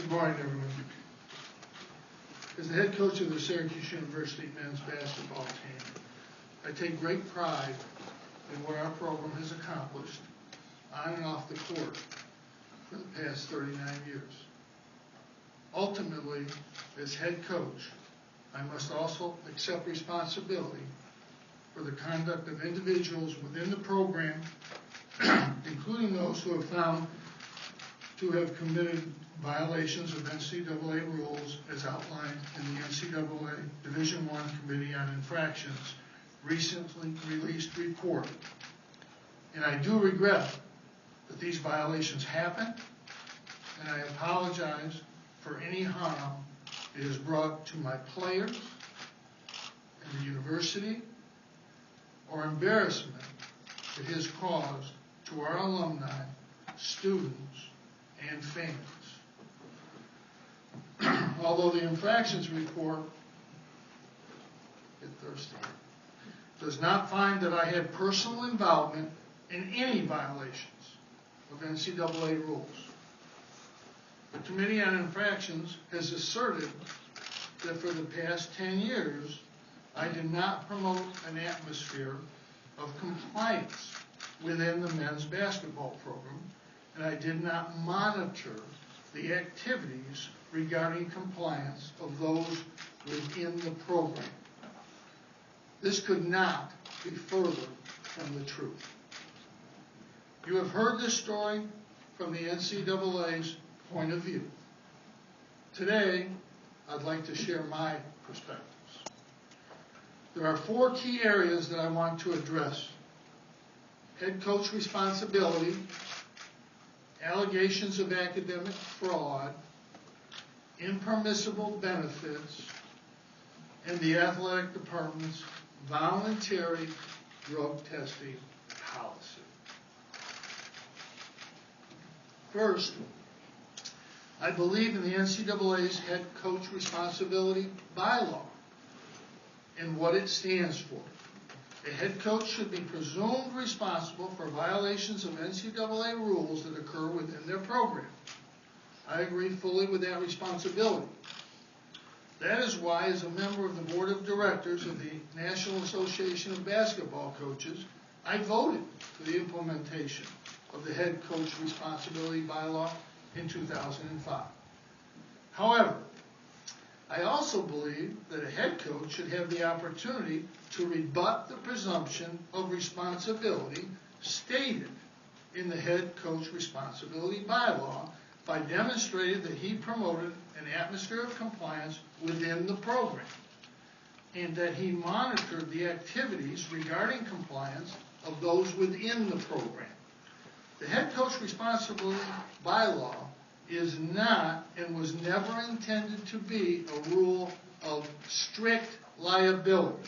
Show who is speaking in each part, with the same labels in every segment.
Speaker 1: Good morning, everyone. As the head coach of the Syracuse University men's basketball team, I take great pride in what our program has accomplished on and off the court for the past 39 years. Ultimately, as head coach, I must also accept responsibility for the conduct of individuals within the program, including those who have found to have committed violations of NCAA rules as outlined in the NCAA Division I Committee on Infractions recently released report. And I do regret that these violations happened, and I apologize for any harm it has brought to my players and the university, or embarrassment it has caused to our alumni, students, and fans. Although the infractions report does not find that I had personal involvement in any violations of NCAA rules, the Committee on Infractions has asserted that for the past 10 years, I did not promote an atmosphere of compliance within the men's basketball program, and I did not monitor the activities regarding compliance of those within the program. This could not be further from the truth. You have heard this story from the NCAA's point of view. Today, I'd like to share my perspectives. There are 4 key areas that I want to address: head coach responsibility, allegations of academic fraud, impermissible benefits, and the athletic department's voluntary drug testing policy. First, I believe in the NCAA's head coach responsibility bylaw and what it stands for. A head coach should be presumed responsible for violations of NCAA rules that occur within their program. I agree fully with that responsibility. That is why, as a member of the board of directors of the National Association of Basketball Coaches, I voted for the implementation of the head coach responsibility bylaw in 2005. However, I also believe that a head coach should have the opportunity to rebut the presumption of responsibility stated in the head coach responsibility bylaw by demonstrating that he promoted an atmosphere of compliance within the program and that he monitored the activities regarding compliance of those within the program. The head coach responsibility bylaw is not and was never intended to be a rule of strict liability.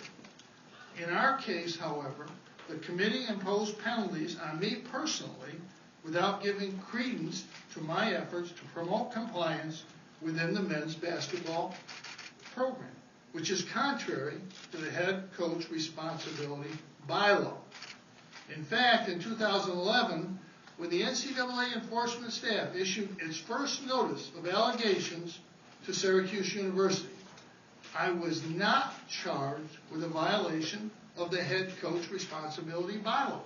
Speaker 1: In our case, however, the committee imposed penalties on me personally without giving credence to my efforts to promote compliance within the men's basketball program, which is contrary to the head coach responsibility bylaw. In fact, in 2011, when the NCAA enforcement staff issued its first notice of allegations to Syracuse University, I was not charged with a violation of the head coach responsibility bylaw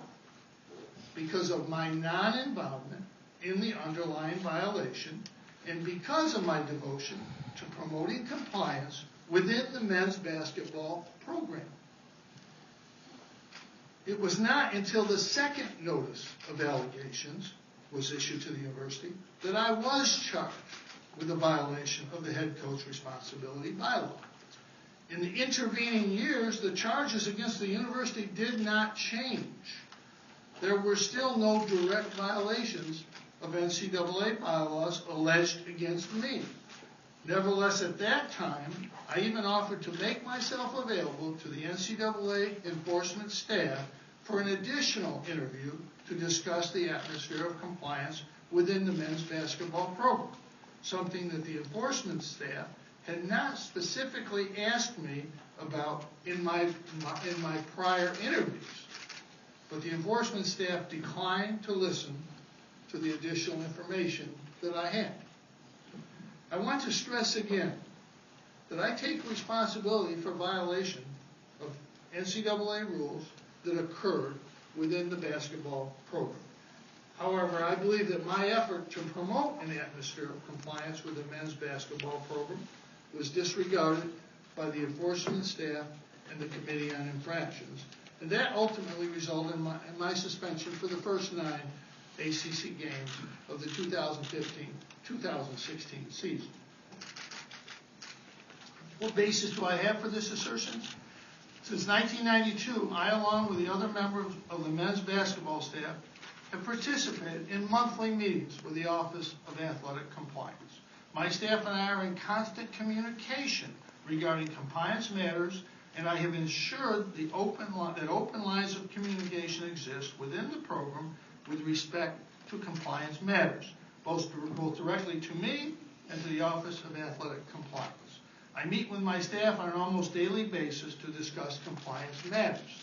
Speaker 1: because of my non-involvement in the underlying violation and because of my devotion to promoting compliance within the men's basketball program. It was not until the second notice of allegations was issued to the university that I was charged with a violation of the head coach responsibility bylaw. In the intervening years, the charges against the university did not change. There were still no direct violations of NCAA bylaws alleged against me. Nevertheless, at that time, I even offered to make myself available to the NCAA enforcement staff for an additional interview to discuss the atmosphere of compliance within the men's basketball program, something that the enforcement staff had not specifically asked me about in my prior interviews. But the enforcement staff declined to listen to the additional information that I had. I want to stress again that I take responsibility for violation of NCAA rules that occurred within the basketball program. However, I believe that my effort to promote an atmosphere of compliance with the men's basketball program was disregarded by the enforcement staff and the Committee on Infractions, and that ultimately resulted in my suspension for the first 9 ACC games of the 2015-2016 season. What basis do I have for this assertion? Since 1992, I, along with the other members of the men's basketball staff, have participated in monthly meetings with the Office of Athletic Compliance. My staff and I are in constant communication regarding compliance matters, and I have ensured that open lines of communication exist within the program with respect to compliance matters, both directly to me and to the Office of Athletic Compliance. I meet with my staff on an almost daily basis to discuss compliance matters.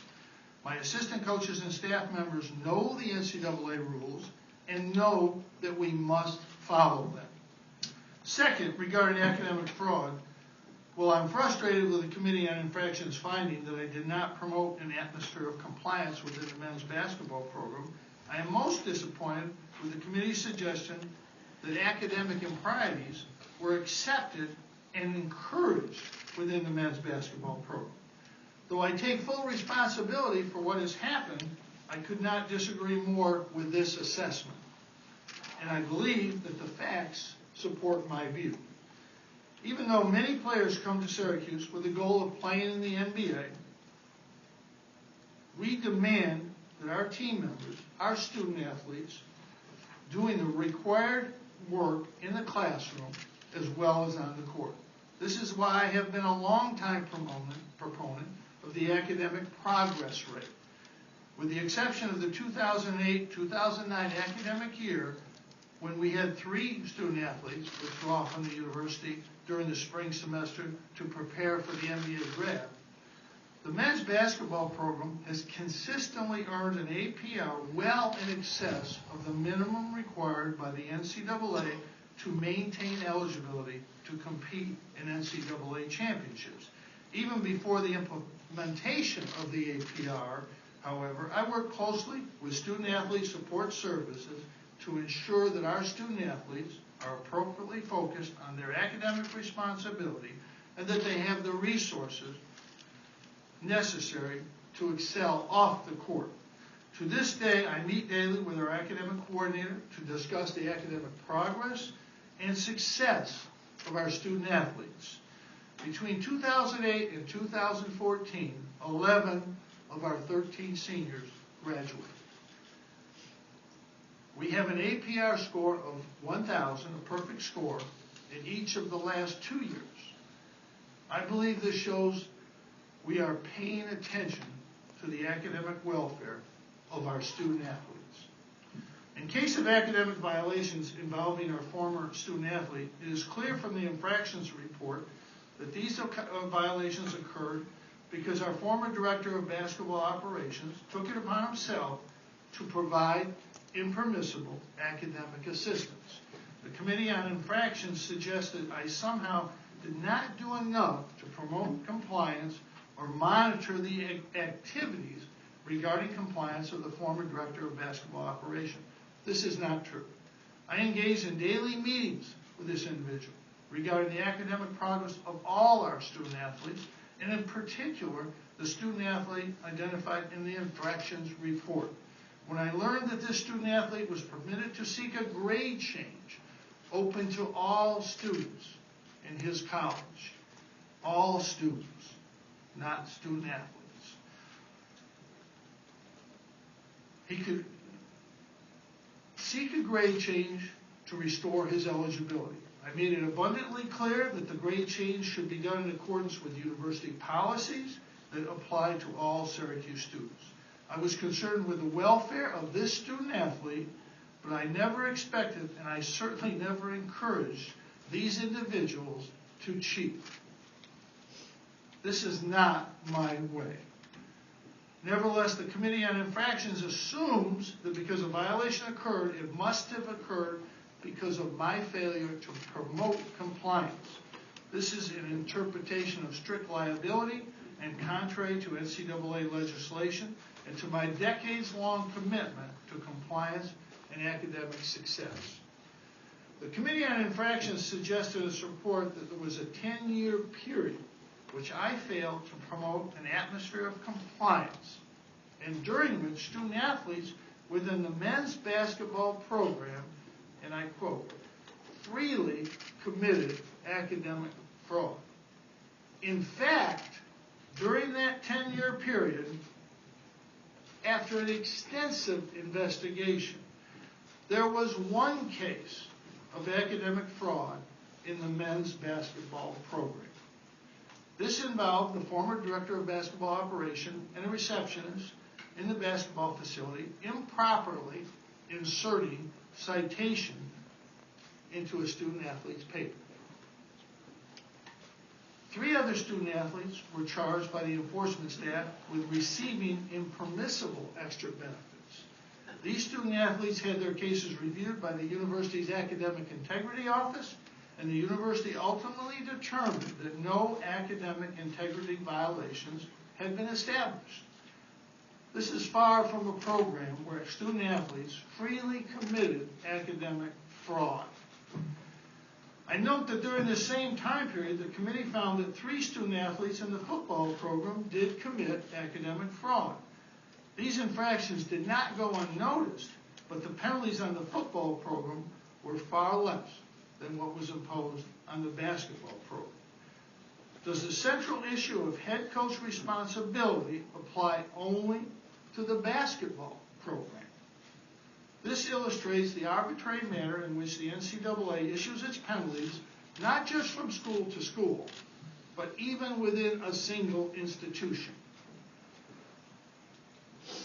Speaker 1: My assistant coaches and staff members know the NCAA rules and know that we must follow them. Second, regarding academic fraud, well, I'm frustrated with the Committee on Infractions finding that I did not promote an atmosphere of compliance within the men's basketball program. I am most disappointed with the committee's suggestion that academic improprieties were accepted and encouraged within the men's basketball program. Though I take full responsibility for what has happened, I could not disagree more with this assessment. And I believe that the facts support my view. Even though many players come to Syracuse with the goal of playing in the NBA, we demand that our team members, our student athletes, doing the required work in the classroom as well as on the court. This is why I have been a longtime proponent of the academic progress rate. With the exception of the 2008-2009 academic year, when we had 3 student athletes withdraw from the university during the spring semester to prepare for the NBA draft, the men's basketball program has consistently earned an APR well in excess of the minimum required by the NCAA to maintain eligibility to compete in NCAA championships. Even before the implementation of the APR, however, I work closely with Student Athlete Support Services to ensure that our student athletes are appropriately focused on their academic responsibility and that they have the resources necessary to excel off the court. To this day, I meet daily with our academic coordinator to discuss the academic progress and success of our student athletes. Between 2008 and 2014, 11 of our 13 seniors graduated. We have an APR score of 1,000, a perfect score, in each of the last 2 years. I believe this shows we are paying attention to the academic welfare of our student athletes. In case of academic violations involving our former student athlete, it is clear from the infractions report that these violations occurred because our former director of basketball operations took it upon himself to provide impermissible academic assistance. The Committee on Infractions suggested I somehow did not do enough to promote compliance or monitor the activities regarding compliance of the former director of basketball operations. This is not true. I engage in daily meetings with this individual regarding the academic progress of all our student athletes, and in particular, the student athlete identified in the infractions report. When I learned that this student athlete was permitted to seek a grade change open to all students in his college, all students, not student athletes, he could seek a grade change to restore his eligibility. I made it abundantly clear that the grade change should be done in accordance with university policies that apply to all Syracuse students. I was concerned with the welfare of this student athlete, but I never expected, and I certainly never encouraged, these individuals to cheat. This is not my way. Nevertheless, the Committee on Infractions assumes that because a violation occurred, it must have occurred because of my failure to promote compliance. This is an interpretation of strict liability and contrary to NCAA legislation and to my decades-long commitment to compliance and academic success. The Committee on Infractions suggested in its report that there was a 10-year period which I failed to promote an atmosphere of compliance, and during which student athletes within the men's basketball program, and I quote, freely committed academic fraud. In fact, during that 10-year period, after an extensive investigation, there was one case of academic fraud in the men's basketball program. This involved the former director of basketball operation and a receptionist in the basketball facility improperly inserting citation into a student athlete's paper. 3 other student athletes were charged by the enforcement staff with receiving impermissible extra benefits. These student athletes had their cases reviewed by the university's academic integrity office, and the university ultimately determined that no academic integrity violations had been established. This is far from a program where student athletes freely committed academic fraud. I note that during the same time period, the committee found that 3 student athletes in the football program did commit academic fraud. These infractions did not go unnoticed, but the penalties on the football program were far less than what was imposed on the basketball program. Does the central issue of head coach responsibility apply only to the basketball program? This illustrates the arbitrary manner in which the NCAA issues its penalties, not just from school to school, but even within a single institution.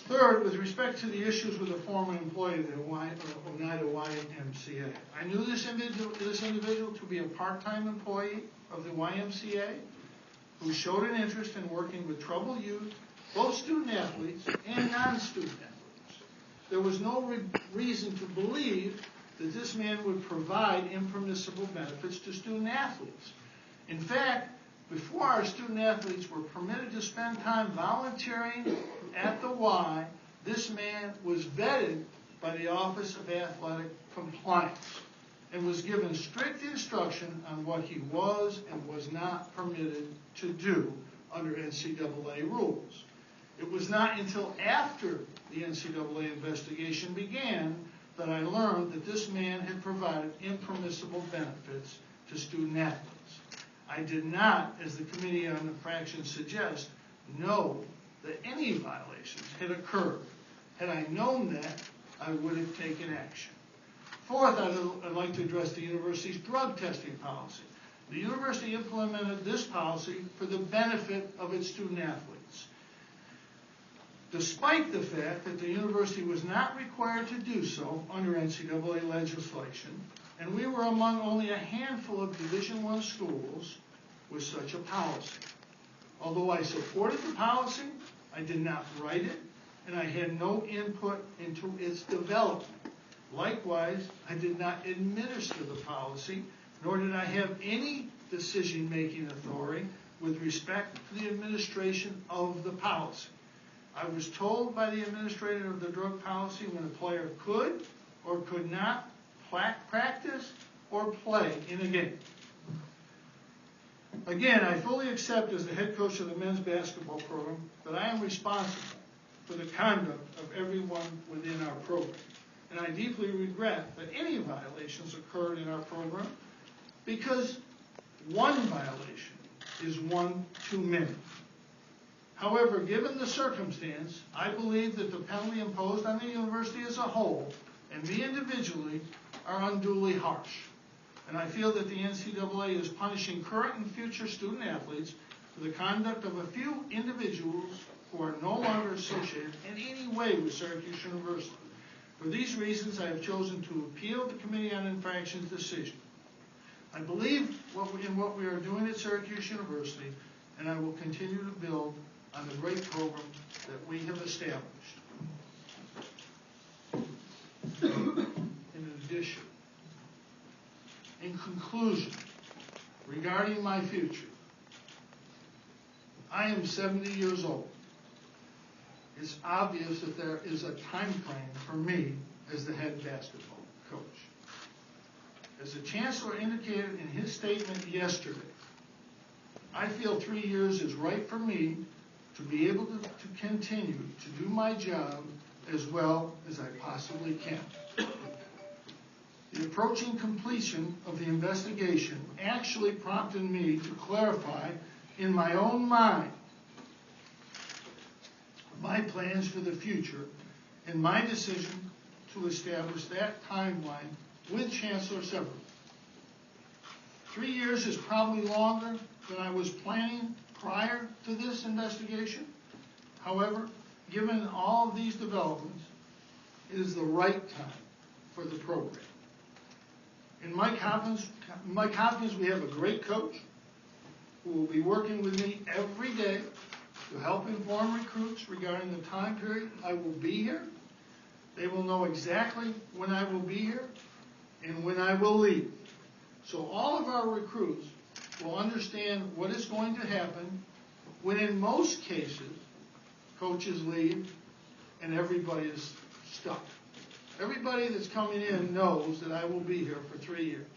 Speaker 1: Third, with respect to the issues with a former employee of the Oneida YMCA, I knew this individual to be a part-time employee of the YMCA who showed an interest in working with troubled youth, both student athletes and non-student athletes. There was no reason to believe that this man would provide impermissible benefits to student athletes. In fact, before our student athletes were permitted to spend time volunteering at the Y, this man was vetted by the Office of Athletic Compliance and was given strict instruction on what he was and was not permitted to do under NCAA rules. It was not until after the NCAA investigation began that I learned that this man had provided impermissible benefits to student athletes. I did not, as the Committee on Infractions suggests, know that any violations had occurred. Had I known that, I would have taken action. Fourth, I'd like to address the university's drug testing policy. The university implemented this policy for the benefit of its student athletes, despite the fact that the university was not required to do so under NCAA legislation, and we were among only a handful of Division I schools with such a policy. Although I supported the policy, I did not write it, and I had no input into its development. Likewise, I did not administer the policy, nor did I have any decision-making authority with respect to the administration of the policy. I was told by the administrator of the drug policy when a player could or could not practice or play in a game. Again, I fully accept as the head coach of the men's basketball program that I am responsible for the conduct of everyone within our program. And I deeply regret that any violations occurred in our program because one violation is one too many. However, given the circumstance, I believe that the penalty imposed on the university as a whole and me individually are unduly harsh. And I feel that the NCAA is punishing current and future student athletes for the conduct of a few individuals who are no longer associated in any way with Syracuse University. For these reasons, I have chosen to appeal the Committee on Infractions decision. I believe in what we are doing at Syracuse University, and I will continue to build on the great program that we have established. In addition, In conclusion, regarding my future, I am 70 years old. It's obvious that there is a time frame for me as the head basketball coach. As the chancellor indicated in his statement yesterday, I feel 3 years is right for me to be able to continue to do my job as well as I possibly can. The approaching completion of the investigation actually prompted me to clarify in my own mind my plans for the future and my decision to establish that timeline with Chancellor Severson. 3 years is probably longer than I was planning prior to this investigation. However, given all of these developments, it is the right time for the program. In my confidence, we have a great coach who will be working with me every day to help inform recruits regarding the time period I will be here. They will know exactly when I will be here and when I will leave. So all of our recruits will understand what is going to happen when in most cases coaches leave and everybody is stuck. Everybody that's coming in knows that I will be here for 3 years.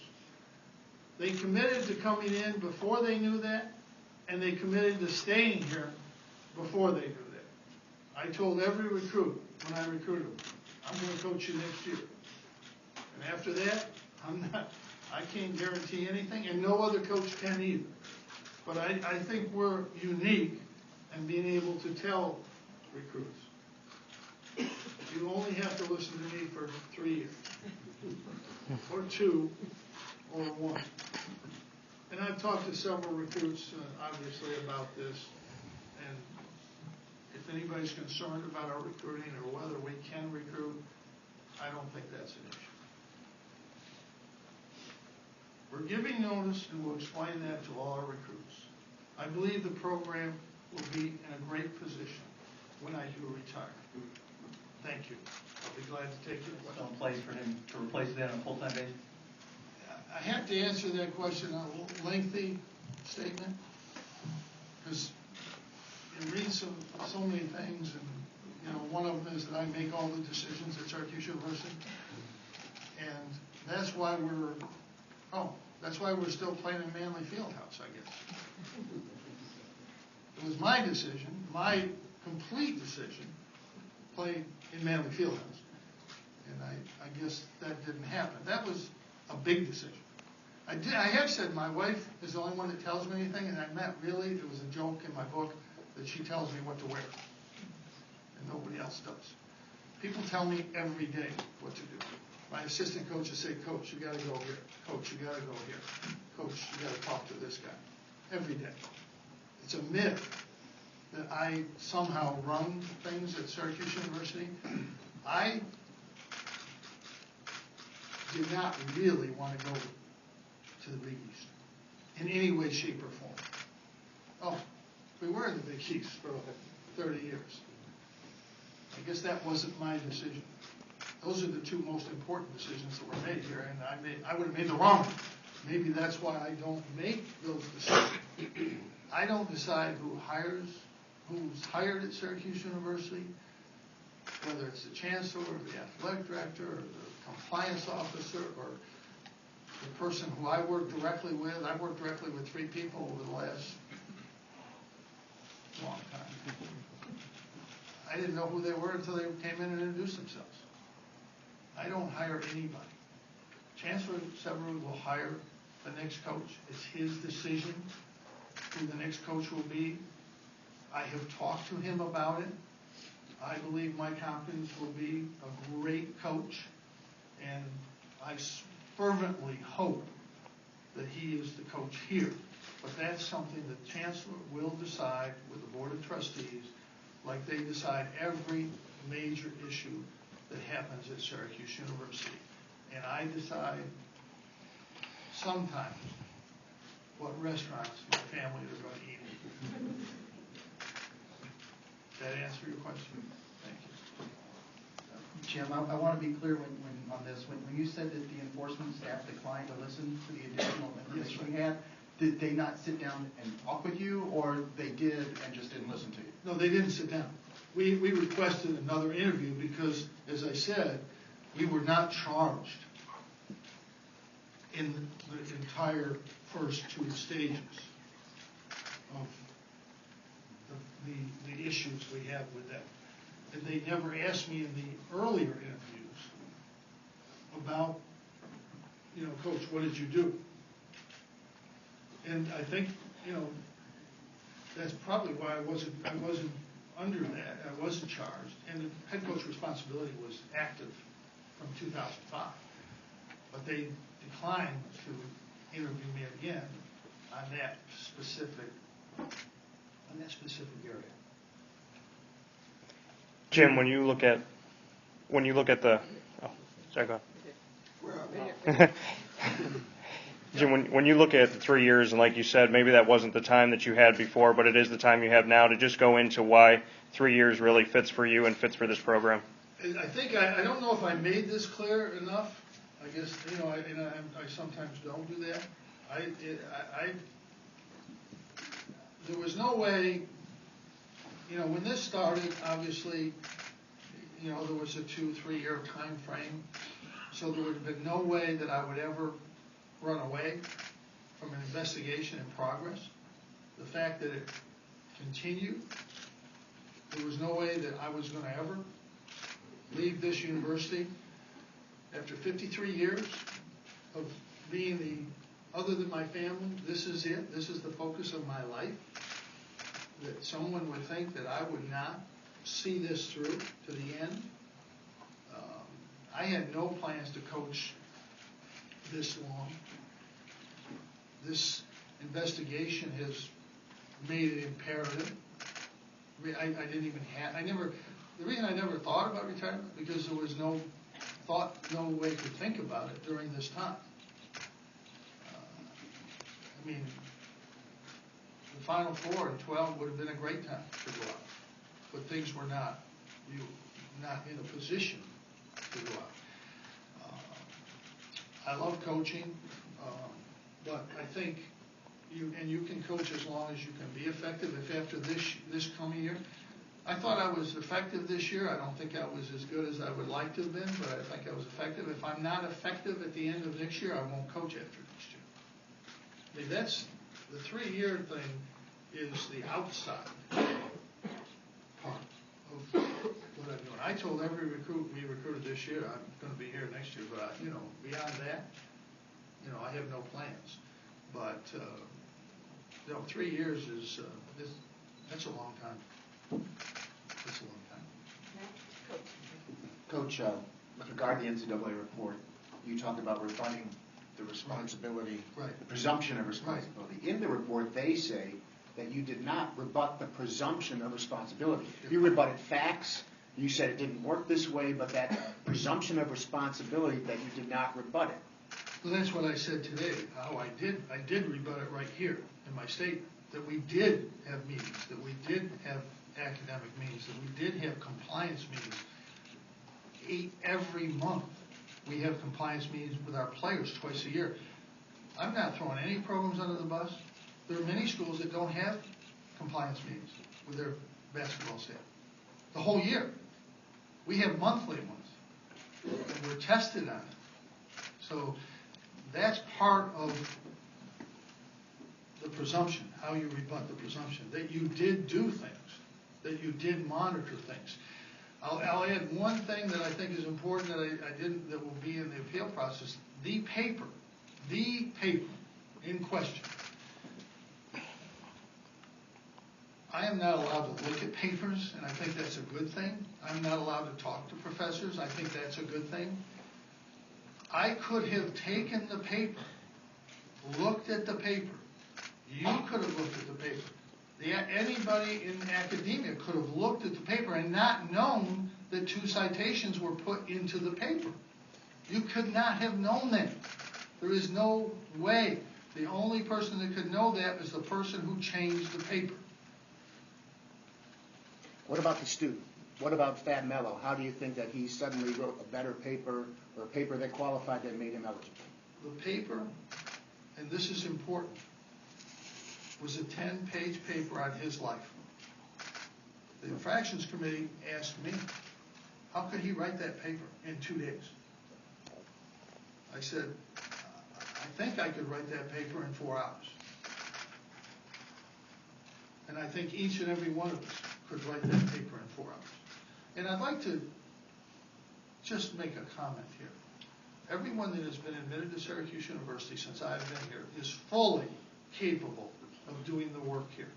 Speaker 1: They committed to coming in before they knew that, and they committed to staying here before they knew that. I told every recruit when I recruited them, I'm going to coach you next year. And after that, I can't guarantee anything, and no other coach can either. But I think we're unique in being able to tell recruits, you only have to listen to me for 3 years, or 2, or 1. And I've talked to several recruits, obviously, about this. And if anybody's concerned about our recruiting or whether we can recruit, I don't think that's an issue. We're giving notice, and we'll explain that to all our recruits. I believe the program will be in a great position when I do retire. Thank you. I'll be glad to take your question.
Speaker 2: Still in place for him to replace that on a full-time basis?
Speaker 1: I have to answer that question in a lengthy statement because you read so many things, and one of them is that I make all the decisions at Syracuse University, and that's why we're still playing in Manley Fieldhouse, I guess. It was my decision, my complete decision, to play in Manley Fieldhouse, and I guess that didn't happen. That was a big decision. I have said my wife is the only one that tells me anything, and I meant really, there was a joke in my book that she tells me what to wear, and nobody else does. People tell me every day what to do. My assistant coaches say, Coach, you got to go here. Coach, you got to go here. Coach, you got to talk to this guy. Every day. It's a myth that I somehow run things at Syracuse University. I did not really want to go to the Big East in any way, shape, or form. Oh, we were in the Big East for 30 years. I guess that wasn't my decision. Those are the two most important decisions that were made here, and I would have made the wrong one. Maybe that's why I don't make those decisions. I don't decide who's hired at Syracuse University, whether it's the chancellor or the athletic director or the compliance officer or the person who I work directly with. I've worked directly with 3 people over the last long time. I didn't know who they were until they came in and introduced themselves. I don't hire anybody. Chancellor Severson will hire the next coach. It's his decision who the next coach will be. I have talked to him about it. I believe Mike Hopkins will be a great coach, and I fervently hope that he is the coach here. But that's something the Chancellor will decide with the Board of Trustees, like they decide every major issue that happens at Syracuse University. And I decide sometimes what restaurants my family are going to eat. Does that answer your question? Thank you.
Speaker 3: Jim, I want to be clear on this. When you said that the enforcement staff declined to listen to the additional information you had, did they not sit down and talk with you, or they did and just didn't listen to you?
Speaker 1: No, they didn't sit down. We requested another interview because, as I said, we were not charged in the entire first two stages of the issues we have with them. And they never asked me in the earlier interviews about, Coach, what did you do? And I think, that's probably why I wasn't under that. I wasn't charged. And the head coach responsibility was active from 2005. But they declined to interview me again on that specific area.
Speaker 4: Jim, when you look at the, sorry, go ahead. Jim, when you look at the 3 years, and like you said, maybe that wasn't the time that you had before, but it is the time you have now, to just go into why 3 years really fits for you and fits for this program.
Speaker 1: I think I don't know if I made this clear enough. I guess I sometimes don't do that. There was no way. When this started, obviously, there was a 2-3 year time frame, so there would have been no way that I would ever run away from an investigation in progress. The fact that it continued, there was no way that I was going to ever leave this university after 53 years of being other than my family. This is it. This is the focus of my life. That someone would think that I would not see this through to the end. I had no plans to coach this long. This investigation has made it imperative. I didn't even have, the reason I never thought about retirement, because there was no way to think about it during this time. The Final Four in 12 would have been a great time to go out, but things were not in a position to go out. I love coaching, but I think you can coach as long as you can be effective. If after this coming year, I thought I was effective this year. I don't think I was as good as I would like to have been, but I think I was effective. If I'm not effective at the end of next year, I won't coach after next year. That's the 3 year thing. Is the outside part of what I'm doing. I told every recruit we recruited this year, I'm going to be here next year, but beyond that, I have no plans. But 3 years is that's a long time. That's a long time.
Speaker 5: Coach, with regard to the NCAA report, you talked about rebutting the responsibility,
Speaker 1: right.
Speaker 5: The presumption of responsibility. Right. In the report, they say that you did not rebut the presumption of responsibility. You rebutted facts. You said it didn't work this way, but that presumption of responsibility, that you did not rebut it.
Speaker 1: Well, that's what I said today. How I did rebut it right here in my statement. That we did have meetings. That we did have academic meetings. That we did have compliance meetings. Every month we have compliance meetings with our players twice a year. I'm not throwing any programs under the bus. There are many schools that don't have compliance meetings with their basketball staff. The whole year. We have monthly ones. And we're tested on it. So that's part of the presumption, how you rebut the presumption, that you did do things, that you did monitor things. I'll add one thing that I think is important that will be in the appeal process. The paper in question. I am not allowed to look at papers, and I think that's a good thing. I'm not allowed to talk to professors. I think that's a good thing. I could have taken the paper, looked at the paper. You could have looked at the paper. Anybody in academia could have looked at the paper and not known that 2 citations were put into the paper. You could not have known that. There is no way. The only person that could know that is the person who changed the paper.
Speaker 5: What about the student? What about Fab Mello? How do you think that he suddenly wrote a better paper, or a paper that qualified that made him eligible?
Speaker 1: The paper, and this is important, was a 10-page paper on his life. The infractions committee asked me, how could he write that paper in 2 days? I said, I think I could write that paper in 4 hours. And I think each and every one of us could write that paper in 4 hours. And I'd like to just make a comment here. Everyone that has been admitted to Syracuse University since I've been here is fully capable of doing the work here.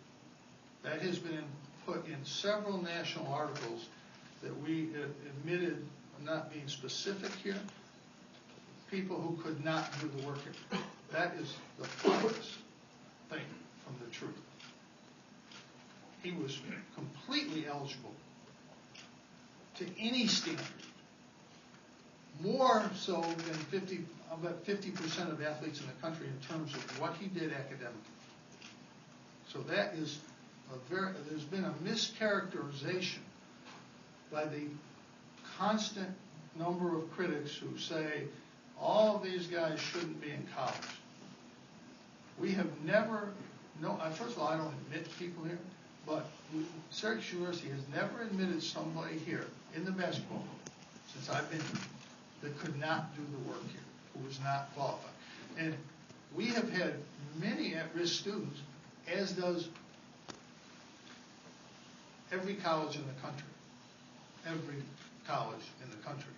Speaker 1: That has been put in several national articles that we admitted, not being specific here, people who could not do the work here. That is the farthest thing from the truth. He was completely eligible to any standard, more so than about 50% of athletes in the country in terms of what he did academically. So that is there's been a mischaracterization by the constant number of critics who say all of these guys shouldn't be in college. We have never, first of all, I don't admit people here, but Syracuse University has never admitted somebody here in the basketball since I've been here that could not do the work here, who was not qualified. And we have had many at-risk students, as does every college in the country. Every college in the country.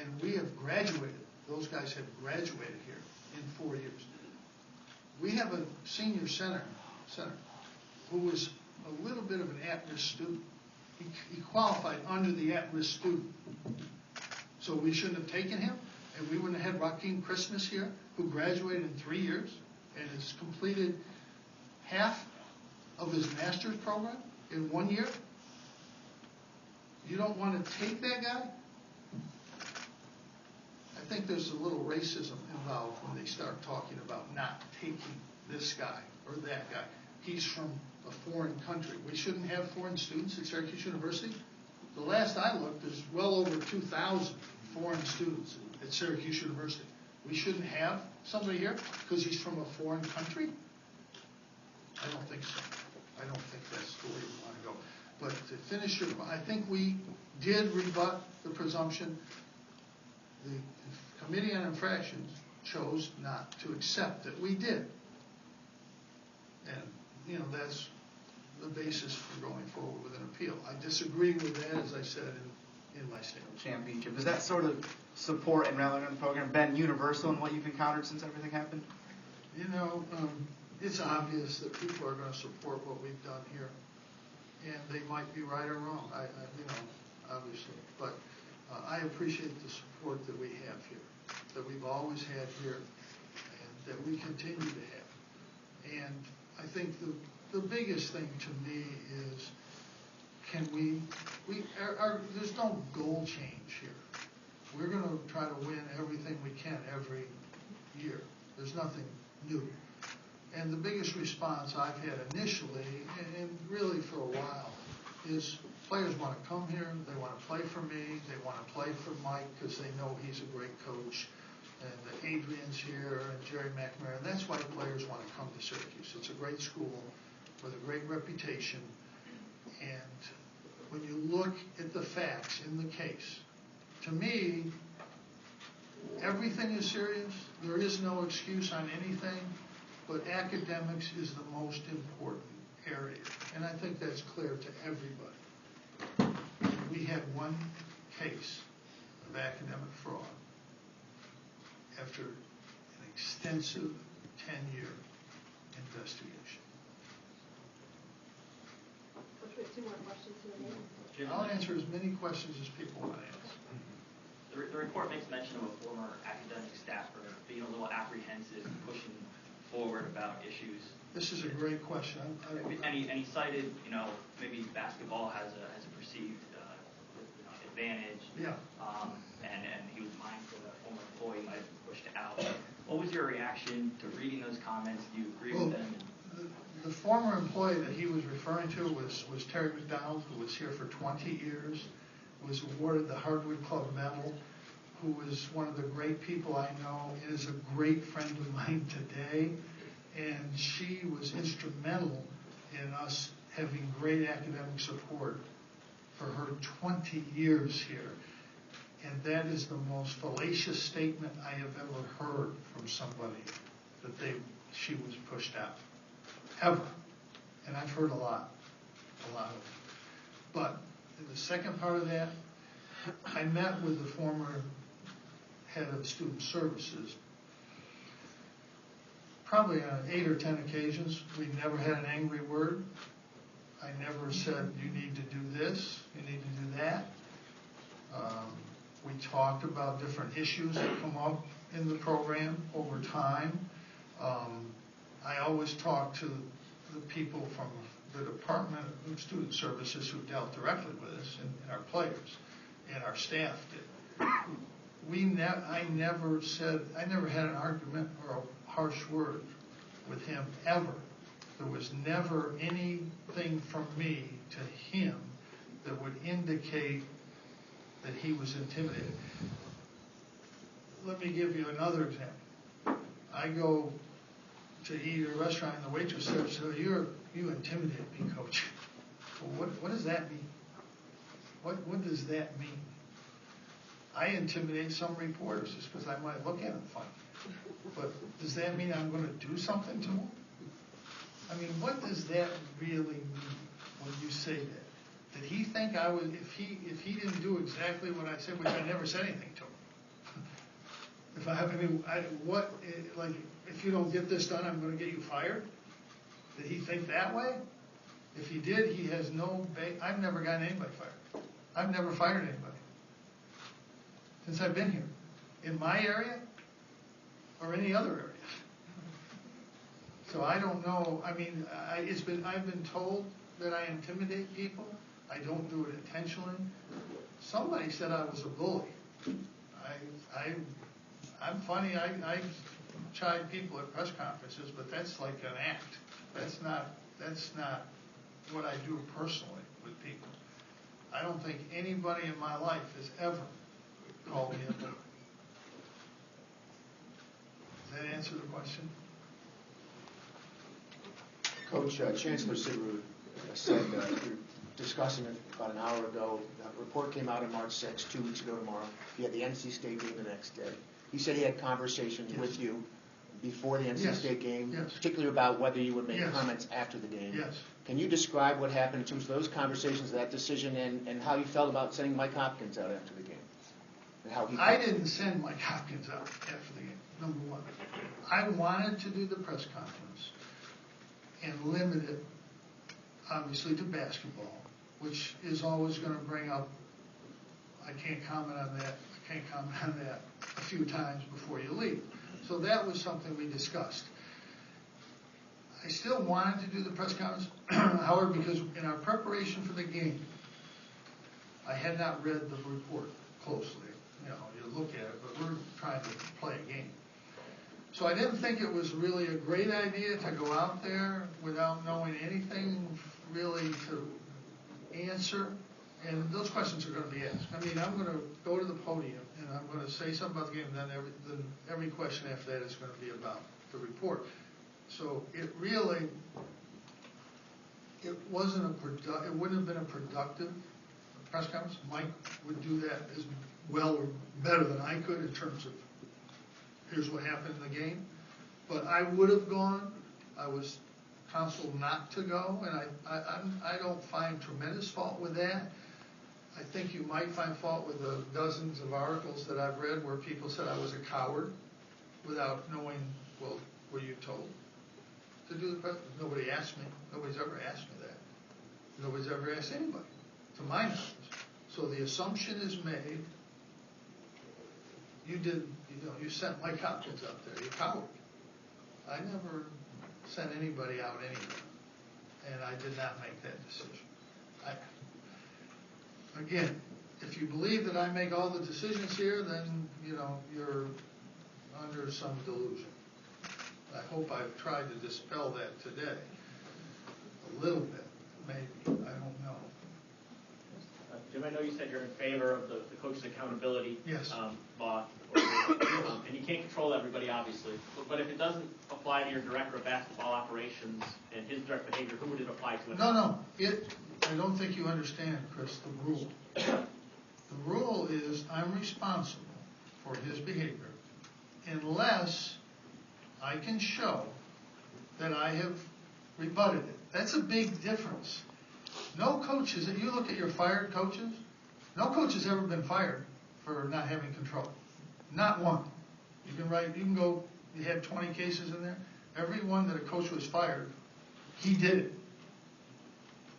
Speaker 1: And we have graduated, those guys have graduated here in 4 years. We have a senior center who was a little bit of an at-risk student. He qualified under the at-risk student. So we shouldn't have taken him, and we wouldn't have had Rakeem Christmas here, who graduated in 3 years and has completed half of his master's program in 1 year. You don't want to take that guy? I think there's a little racism involved when they start talking about not taking this guy or that guy. He's from a foreign country. We shouldn't have foreign students at Syracuse University. The last I looked, there's well over 2,000 foreign students at Syracuse University. We shouldn't have somebody here because he's from a foreign country? I don't think so. I don't think that's the way we want to go. But to finish your, I think we did rebut the presumption. The Committee on Infractions chose not to accept that we did. And, that's the basis for going forward with an appeal. I disagree with that, as I said in my statement.
Speaker 6: Championship. Has that sort of support and rallying on the program been universal in what you've encountered since everything happened?
Speaker 1: It's obvious that people are going to support what we've done here, and they might be right or wrong. Obviously, but I appreciate the support that we have here, that we've always had here, and that we continue to have. And I think the biggest thing to me is, there's no goal change here. We're going to try to win everything we can every year. There's nothing new. And the biggest response I've had initially, and really for a while, is players want to come here, they want to play for me, they want to play for Mike because they know he's a great coach, and that Adrian's here, and Jerry McNamara, and that's why players want to come to Syracuse. It's a great school with a great reputation, and when you look at the facts in the case, to me, everything is serious. There is no excuse on anything, but academics is the most important area, and I think that's clear to everybody. We had one case of academic fraud after an extensive 10-year investigation.
Speaker 7: Coach, we have 2 more questions to remain.
Speaker 1: I'll answer as many questions as people want to ask.
Speaker 8: The report makes mention of a former academic staffer being a little apprehensive and pushing forward about issues.
Speaker 1: This is a great question.
Speaker 8: And he cited, maybe basketball has a perceived advantage.
Speaker 1: Yeah.
Speaker 8: And he was mindful that a former employee might have been pushed out. What was your reaction to reading those comments? Do you agree with them?
Speaker 1: The former employee that he was referring to was Terry McDonald, who was here for 20 years, was awarded the Hardwood Club Medal, who is one of the great people I know, is a great friend of mine today, and she was instrumental in us having great academic support for her 20 years here. And that is the most fallacious statement I have ever heard from somebody, that she was pushed out. Ever. And I've heard a lot of it. But in the second part of that, I met with the former head of student services probably on 8 or 10 occasions. We never had an angry word. I never said, you need to do this, you need to do that. We talked about different issues that come up in the program over time. I always talk to the people from the Department of Student Services who dealt directly with us, and our players, and our staff did. I never had an argument or a harsh word with him ever. There was never anything from me to him that would indicate that he was intimidated. Let me give you another example. I go to eat at a restaurant and the waitress says, so you intimidate me, coach. Well, what does that mean? What does that mean? I intimidate some reporters just because I might look at them funny. But does that mean I'm going to do something to them? I mean, what does that really mean when you say that? Did he think I would, if he didn't do exactly what I said, which I never said anything to him? If you don't get this done, I'm going to get you fired? Did he think that way? If he did, he has no I've never gotten anybody fired. I've never fired anybody since I've been here, in my area or any other area. So I don't know. I mean, I've been told that I intimidate people. I don't do it intentionally. Somebody said I was a bully. I'm funny. I chide people at press conferences, but that's like an act. That's not what I do personally with people. I don't think anybody in my life has ever called me a bully. Does that answer the question?
Speaker 5: Coach, Chancellor Sigrud said, we were discussing it about an hour ago, the report came out on March 6th, 2 weeks ago tomorrow. He had the NC State game the next day. He said he had conversations with you before the NC State game, particularly about whether you would make comments after the game.
Speaker 1: Yes.
Speaker 5: Can you describe what happened in terms of those conversations, that decision, and how you felt about sending Mike Hopkins out after the game? And how he
Speaker 1: I didn't send Mike Hopkins out after the game, number one. I wanted to do the press conference and limit it, obviously, to basketball, which is always going to bring up, I can't comment on that a few times before you leave. So that was something we discussed. I still wanted to do the press conference, however, because in our preparation for the game, I had not read the report closely. You know, you look at it, but we're trying to play a game. So I didn't think it was really a great idea to go out there without knowing anything really to answer. And those questions are going to be asked. I mean, I'm going to go to the podium and I'm going to say something about the game, and then every question after that is going to be about the report. So it wouldn't have been a productive press conference. Mike would do that as well or better than I could in terms of here's what happened in the game. But I would have gone. I was counseled not to go, and I don't find tremendous fault with that. I think you might find fault with the dozens of articles that I've read where people said I was a coward without knowing, well, were you told to do the press? Nobody asked me. Nobody's ever asked me that. Nobody's ever asked anybody, to my knowledge. So the assumption is made, you sent Mike Hopkins out there, you coward. I never sent anybody out anywhere, and I did not make that decision. Again, if you believe that I make all the decisions here, then you're under some delusion. I hope I've tried to dispel that today. a little bit, maybe, I don't know.
Speaker 9: Jim, I know you said you're in favor of the coach's accountability
Speaker 1: Yes.
Speaker 9: Law, and you can't control everybody, obviously. But if it doesn't apply to your director of basketball operations and his direct behavior, who would it apply to?
Speaker 1: No. I don't think you understand, Chris, the rule. The rule is I'm responsible for his behavior unless I can show that I have rebutted it. That's a big difference. No coaches, if you look at your fired coaches, no coach has ever been fired for not having control. Not one. You can go, you had 20 cases in there. Every one that a coach was fired, he did it.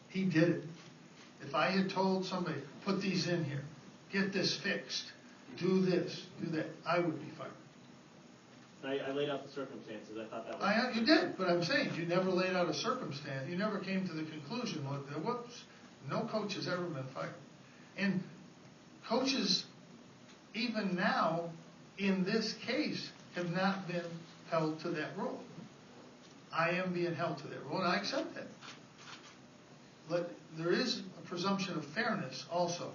Speaker 1: He did it. If I had told somebody, put these in here, get this fixed, do this, do that, I would be fired.
Speaker 9: I laid out the circumstances. I thought that was...
Speaker 1: You did, but I'm saying you never laid out a circumstance. You never came to the conclusion, whoops, no coach has ever been fired. And coaches, even now, in this case, have not been held to that rule. I am being held to that rule, and I accept that. But there is a presumption of fairness also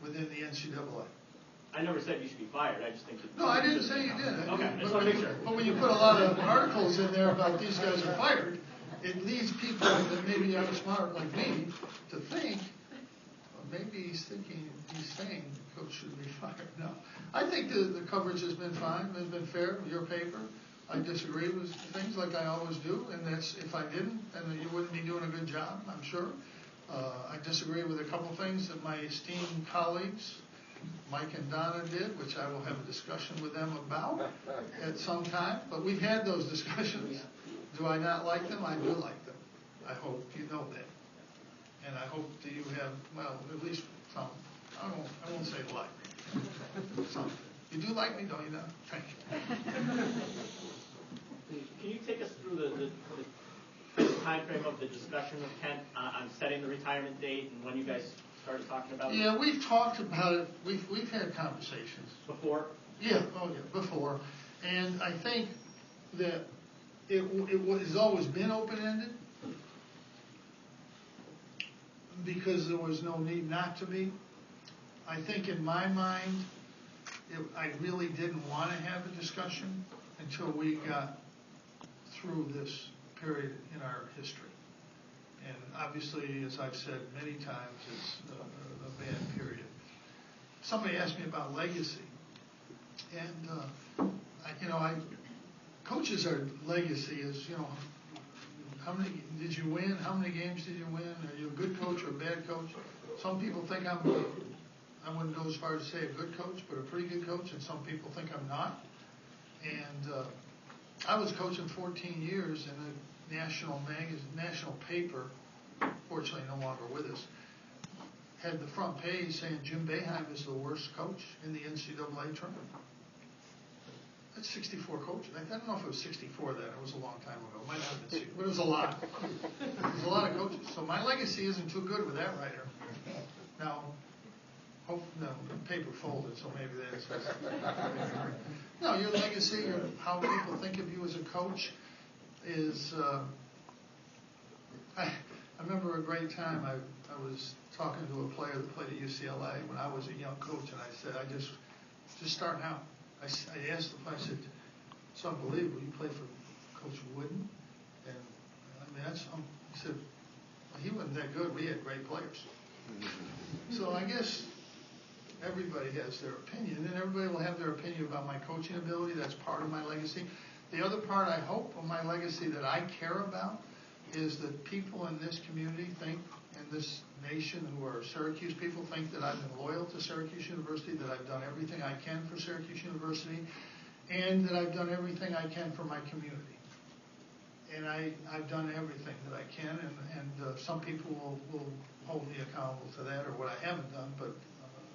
Speaker 1: within the NCAA.
Speaker 9: I never said you should be fired. I just think that...
Speaker 1: No, I didn't say you did.
Speaker 9: Okay, just want to make sure.
Speaker 1: But when you put a lot of articles in there about these guys are fired, it leads people that maybe aren't smart like me to think, well, maybe he's saying the coach should be fired. No. I think the coverage has been fine, has been fair, your paper. I disagree with things like I always do, and that's, if I didn't, then you wouldn't be doing a good job, I'm sure. I disagree with a couple things that my esteemed colleagues, Mike and Donna, did, which I will have a discussion with them about at some time. But we've had those discussions. Do I not like them? I do like them. I hope you know that. And I hope that you have, well, at least some. I won't say like. Some. You do like me, don't you know? Thank you.
Speaker 9: Can you take us through the time frame of the discussion with Kent on setting the retirement date and when you guys started talking about it?
Speaker 1: Yeah, we've talked about it. We've had conversations.
Speaker 9: Before?
Speaker 1: Yeah, before. And I think that it has always been open-ended because there was no need not to be. I think in my mind, I really didn't want to have a discussion until we got through this period in our history. And obviously, as I've said many times, it's a bad period. Somebody asked me about legacy. And, coaches are legacy is, how many did you win? How many games did you win? Are you a good coach or a bad coach? Some people think I wouldn't go as far as to say a good coach, but a pretty good coach, and some people think I'm not. And I was coaching 14 years in a national paper, fortunately no longer with us, had the front page saying Jim Boeheim is the worst coach in the NCAA tournament. That's 64 coaches. I don't know if it was 64 then. It was a long time ago. It might not have been 60, but it was a lot. It was a lot of coaches. So my legacy isn't too good with that writer. Now, the paper folded, so maybe that's... No, your legacy or how people think of you as a coach is... I remember a great time. I was talking to a player that played at UCLA when I was a young coach, and I said, I just starting out. I asked the player, I said, it's unbelievable. You play for Coach Wooden? And I mean, he said, well, he wasn't that good. We had great players. So I guess everybody has their opinion, and everybody will have their opinion about my coaching ability. That's part of my legacy. The other part, I hope, of my legacy that I care about is that people in this community think, in this nation who are Syracuse people, think that I've been loyal to Syracuse University, that I've done everything I can for Syracuse University, and that I've done everything I can for my community. And I've done everything that I can, and some people will hold me accountable to that, or what I haven't done, but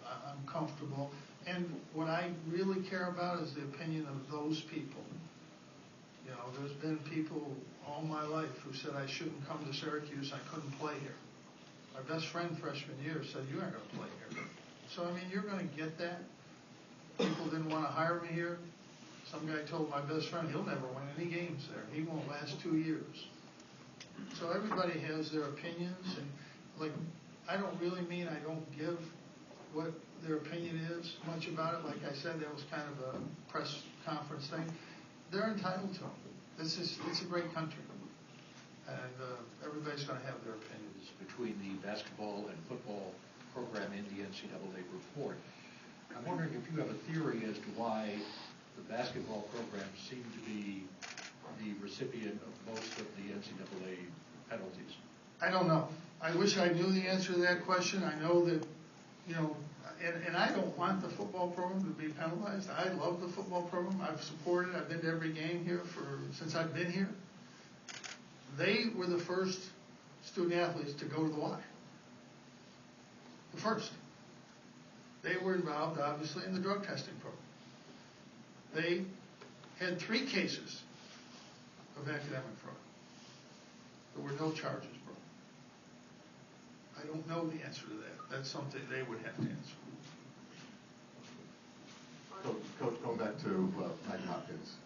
Speaker 1: I'm comfortable. And what I really care about is the opinion of those people. There's been people all my life who said I shouldn't come to Syracuse, I couldn't play here. My best friend freshman year said, you aren't going to play here. So, I mean, you're going to get that. People didn't want to hire me here. Some guy told my best friend, he'll never win any games there. He won't last 2 years. So everybody has their opinions, and like, I don't really mean I don't give what their opinion is much about it. Like I said, that was kind of a press conference thing. They're entitled to it. It's a great country, and everybody's going to have their opinions.
Speaker 10: Between the basketball and football program in the NCAA report, I'm wondering if you have a theory as to why the basketball programs seem to be the recipient of most of the NCAA penalties.
Speaker 1: I don't know. I wish I knew the answer to that question. I know that, and I don't want the football program to be penalized. I love the football program. I've supported it. I've been to every game here since I've been here. They were the first student athletes to go to the Y. The first. They were involved, obviously, in the drug testing program. They had 3 cases of academic fraud. There were no charges brought. I don't know the answer to that. That's something they would have to answer.
Speaker 11: Coach, going back to Mike Hopkins,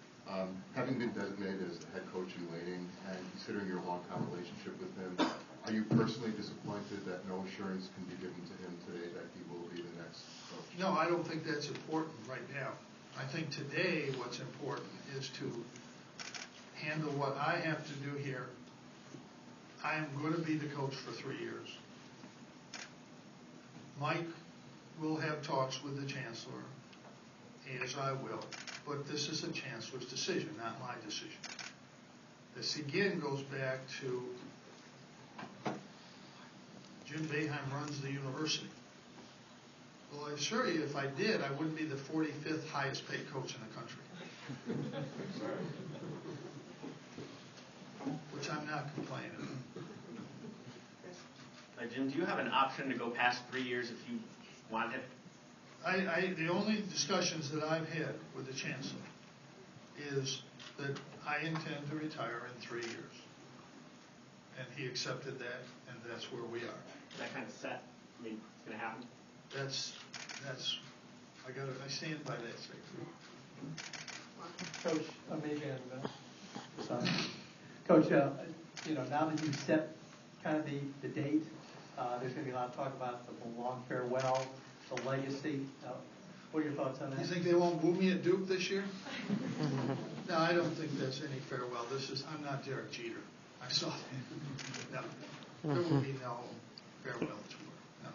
Speaker 11: having been designated as the head coach in Laney and considering your long-time relationship with him, are you personally disappointed that no assurance can be given to him today that he will be the next coach?
Speaker 1: No, I don't think that's important right now. I think today what's important is to handle what I have to do here. I am going to be the coach for 3 years. Mike will have talks with the chancellor, as I will, but this is the chancellor's decision, not my decision. This again goes back to Jim Boeheim runs the university. Well, I assure you, if I did, I wouldn't be the 45th highest paid coach in the country. Which I'm not complaining about.
Speaker 9: Jim, do you have an option to go past 3 years if you wanted?
Speaker 1: The only discussions that I've had with the chancellor is that I intend to retire in 3 years. And he accepted that, and that's where we are.
Speaker 9: Is that kind of set? I mean, it's going to happen?
Speaker 1: I stand by that statement.
Speaker 2: Coach, maybe I don't know. Coach, now that you've set kind of the date, there's going to be a lot of talk about the long farewell, the legacy. What are your thoughts on that?
Speaker 1: You think they won't boo me at Duke this year? No, I don't think that's any farewell. I'm not Derek Jeter. I saw that. No, there will be no farewell tour. No.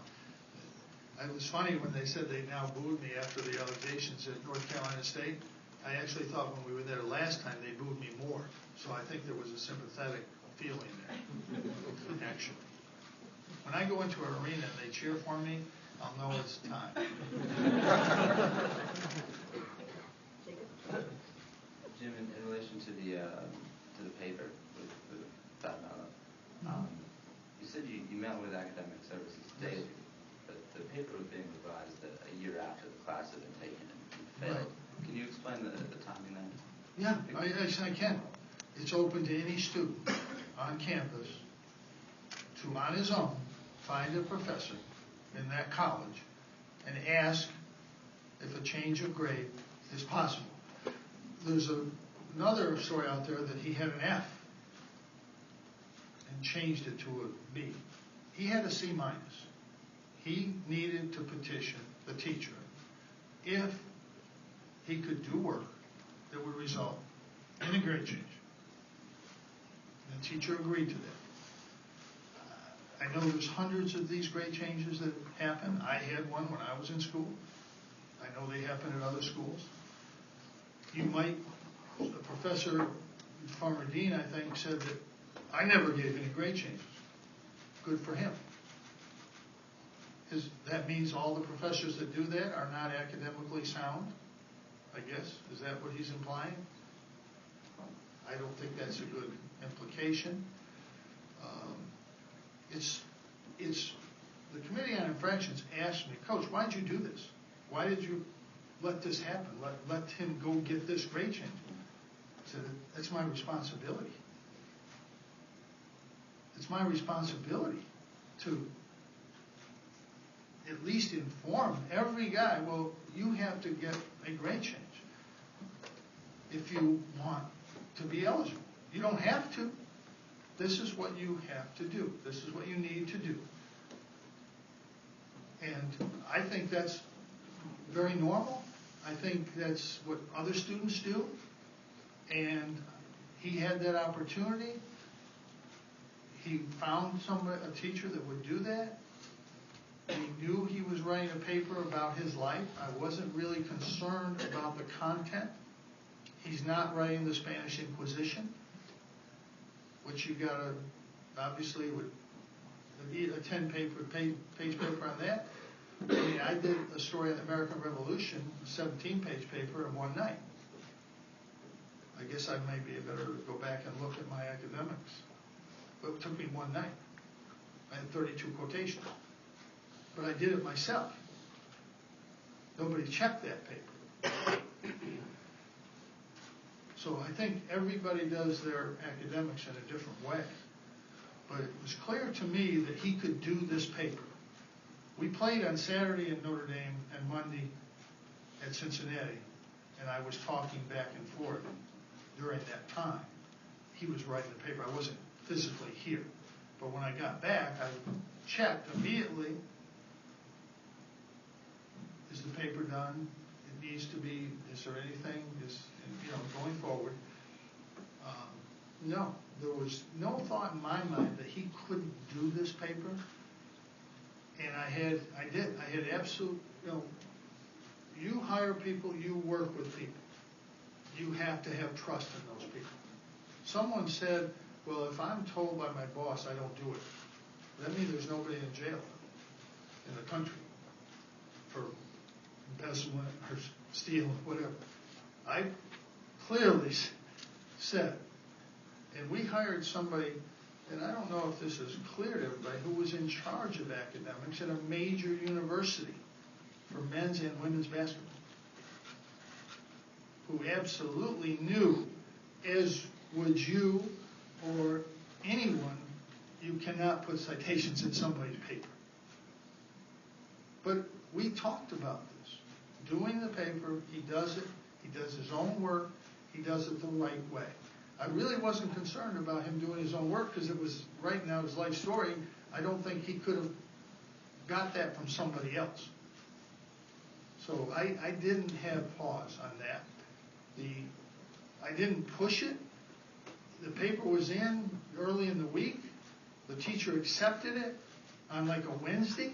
Speaker 1: It was funny when they said they now booed me after the allegations at North Carolina State. I actually thought when we were there last time they booed me more. So I think there was a sympathetic feeling there, actually. When I go into an arena and they cheer for me, I'll know it's time.
Speaker 12: Jim, in relation to the paper with Pat Mella, you said you met with academic services daily, but the paper was being revised a year after the class had been taken and failed. Right. Can you explain the timing then?
Speaker 1: Yeah, I can. It's open to any student on campus to, on his own, find a professor in that college and ask if a change of grade is possible. There's another story out there that he had an F and changed it to a B. He had a C minus. He needed to petition the teacher if he could do work that would result in a grade change. And the teacher agreed to that. I know there's hundreds of these grade changes that happen. I had one when I was in school. I know they happen at other schools. A professor, former dean, I think, said that I never gave any grade changes. Good for him. That means all the professors that do that are not academically sound, I guess. Is that what he's implying? I don't think that's a good implication. The Committee on Infractions asked me, Coach, why did you do this? Why did you let this happen? Let him go get this grade change? I said, that's my responsibility. It's my responsibility to at least inform every guy, well, you have to get a grade change if you want to be eligible. You don't have to. this is what you have to do. This is what you need to do. And I think that's very normal. I think that's what other students do. And he had that opportunity. He found a teacher that would do that. He knew he was writing a paper about his life. I wasn't really concerned about the content. He's not writing the Spanish Inquisition, which you gotta, obviously, would need a 10-page paper on that. I mean, I did a story on the American Revolution, a 17-page paper in one night. I guess I maybe better go back and look at my academics. But it took me one night. I had 32 quotations. But I did it myself. Nobody checked that paper. So I think everybody does their academics in a different way. But it was clear to me that he could do this paper. We played on Saturday at Notre Dame and Monday at Cincinnati, and I was talking back and forth during that time. He was writing the paper. I wasn't physically here. But when I got back, I checked immediately, is the paper done? It needs to be, is there anything, going forward? No, there was no thought in my mind that he couldn't do this paper. And I had absolute, you hire people, you work with people. You have to have trust in those people. Someone said, well, if I'm told by my boss I don't do it, that means there's nobody in jail in the country for embezzlement or stealing, whatever. I clearly said, and we hired somebody, and I don't know if this is clear to everybody, who was in charge of academics at a major university for men's and women's basketball, who absolutely knew, as would you or anyone, you cannot put citations in somebody's paper. But we talked about this. Doing the paper, he does it, he does his own work, he does it the right way. I really wasn't concerned about him doing his own work because it was writing out his life story. I don't think he could have got that from somebody else. So I didn't have pause on that. I didn't push it. The paper was in early in the week. The teacher accepted it on like a Wednesday.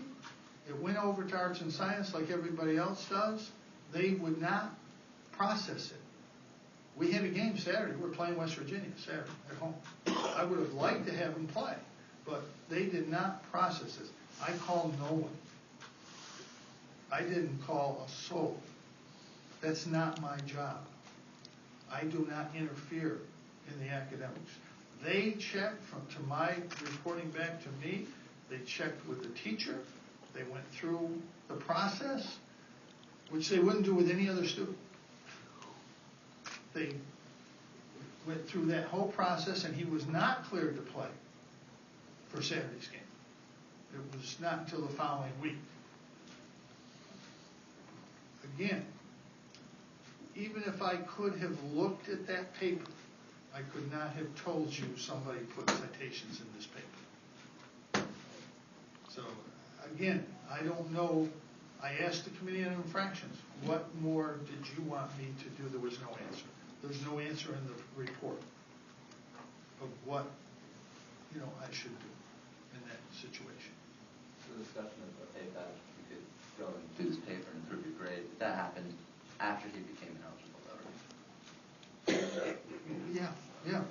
Speaker 1: It went over to Arts and Science like everybody else does. They would not process it. We had a game Saturday. We're playing West Virginia Saturday at home. I would have liked to have them play, but they did not process it. I called no one. I didn't call a soul. That's not my job. I do not interfere in the academics. They checked to my reporting back to me. They checked with the teacher. They went through the process, which they wouldn't do with any other student. They went through that whole process, and he was not cleared to play for Saturday's game. It was not until the following week. Again, even if I could have looked at that paper, I could not have told you somebody put citations in this paper. So, again, I don't know. I asked the Committee on Infractions, what more did you want me to do? There was no answer. There's no answer in the report of what, I should do in that situation.
Speaker 12: The discussion of, okay, that you could go and do this paper and improve your grade, that happened after he became ineligible, though, right?
Speaker 1: Yeah.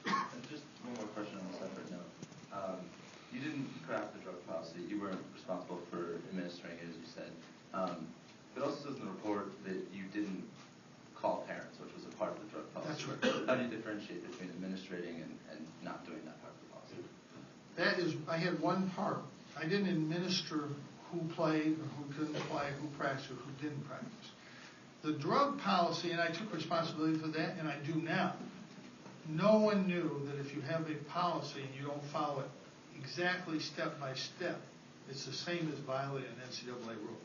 Speaker 12: And just one more question on a separate note. You didn't craft the drug policy. You weren't responsible for administering it, as you said. It also says in the report that you didn't call parents, which was a part of the drug policy.
Speaker 1: That's right.
Speaker 12: How do you differentiate between administrating and not doing that part of the policy?
Speaker 1: That is, I had one part. I didn't administer who played or who couldn't play, who practiced or who didn't practice. The drug policy, and I took responsibility for that, and I do now. No one knew that if you have a policy and you don't follow it exactly step by step, it's the same as violating an NCAA rule.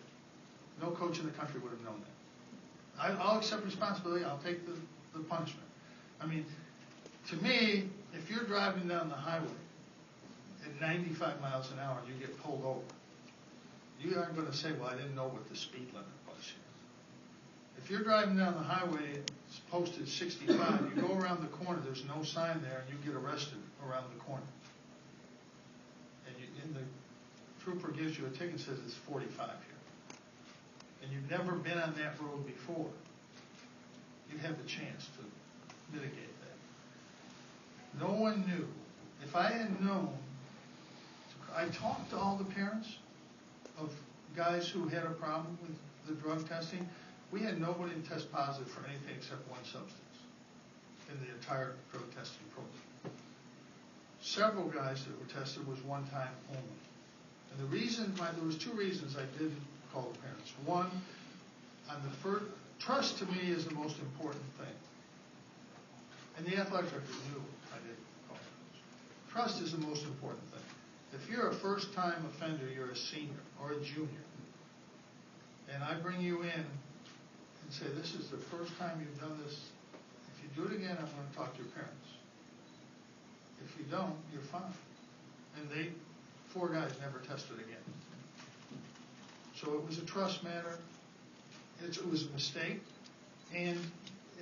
Speaker 1: No coach in the country would have known that. I'll accept responsibility. I'll take the punishment. I mean, to me, if you're driving down the highway at 95 miles an hour and you get pulled over, you aren't going to say, well, I didn't know what the speed limit was here. If you're driving down the highway, it's posted 65, you go around the corner, there's no sign there, and you get arrested around the corner. And the trooper gives you a ticket and says it's 45 here. And you've never been on that road before, you have the chance to mitigate that. No one knew. If I had known, I talked to all the parents of guys who had a problem with the drug testing. We had nobody test positive for anything except one substance in the entire drug testing program. Several guys that were tested was one time only. And the reason why, there was two reasons I didn't call the parents. One, on the first, trust to me is the most important thing. And the athletic director knew I didn't call parents. Trust is the most important thing. If you're a first-time offender, you're a senior or a junior, and I bring you in and say, this is the first time you've done this. If you do it again, I'm going to talk to your parents. If you don't, you're fine. And 4 guys never tested again. So it was a trust matter. It was a mistake. And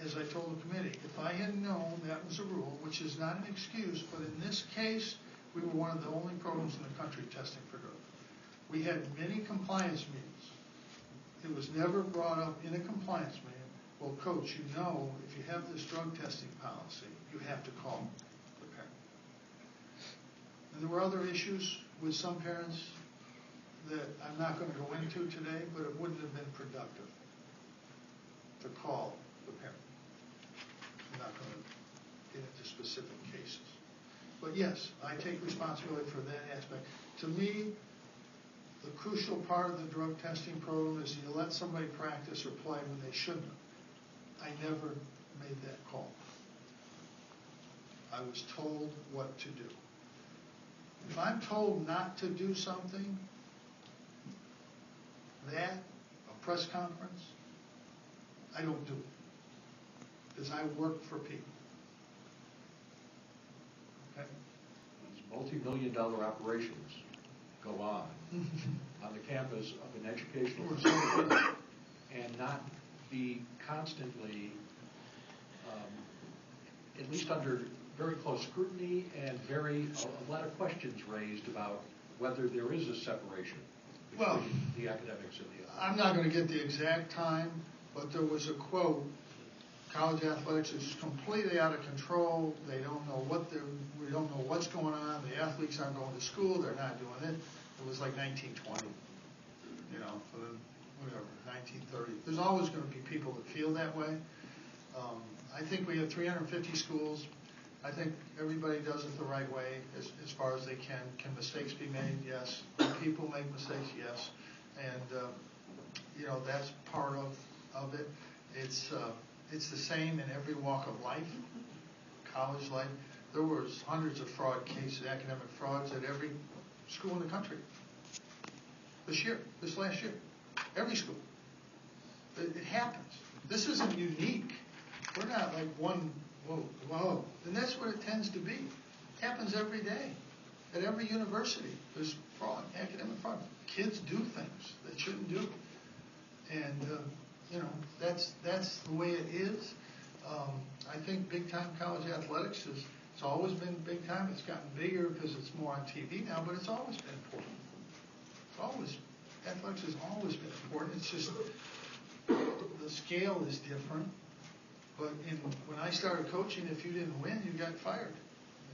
Speaker 1: as I told the committee, if I had known that was a rule, which is not an excuse, but in this case, we were one of the only programs in the country testing for drugs. We had many compliance meetings. It was never brought up in a compliance meeting, well, coach, you know, if you have this drug testing policy, you have to call the parent. And there were other issues with some parents that I'm not going to go into today, but it wouldn't have been productive to call the parent. I'm not going to get into specific cases. But yes, I take responsibility for that aspect. To me, the crucial part of the drug testing program is you let somebody practice or play when they shouldn't have. I never made that call. I was told what to do. If I'm told not to do something, a press conference, I don't do it. Because I work for people. Okay?
Speaker 10: These multi-million-dollar operations go on the campus of an educational facility and not be constantly, at least under very close scrutiny and a lot of questions raised about whether there is a separation between the academics and the other.
Speaker 1: I'm not going to get the exact time, but there was a quote, college athletics is completely out of control. They don't know we don't know what's going on. The athletes aren't going to school. They're not doing it. It was like 1920, whatever, 1930. There's always going to be people that feel that way. I think we have 350 schools. I think everybody does it the right way as far as they can. Can mistakes be made? Yes. Can people make mistakes? Yes. And, that's part of it. It's the same in every walk of life, college life. There was hundreds of fraud cases, academic frauds at every school in the country. This last year, every school. It happens. This isn't unique. We're not like one, whoa. And that's what it tends to be. It happens every day. At every university, there's fraud, academic fraud. Kids do things they shouldn't do. And, that's the way it is. I think big-time college athletics it's always been big time. It's gotten bigger because it's more on TV now, but it's always been important. Athletics has always been important. It's just the scale is different. But when I started coaching, if you didn't win, you got fired.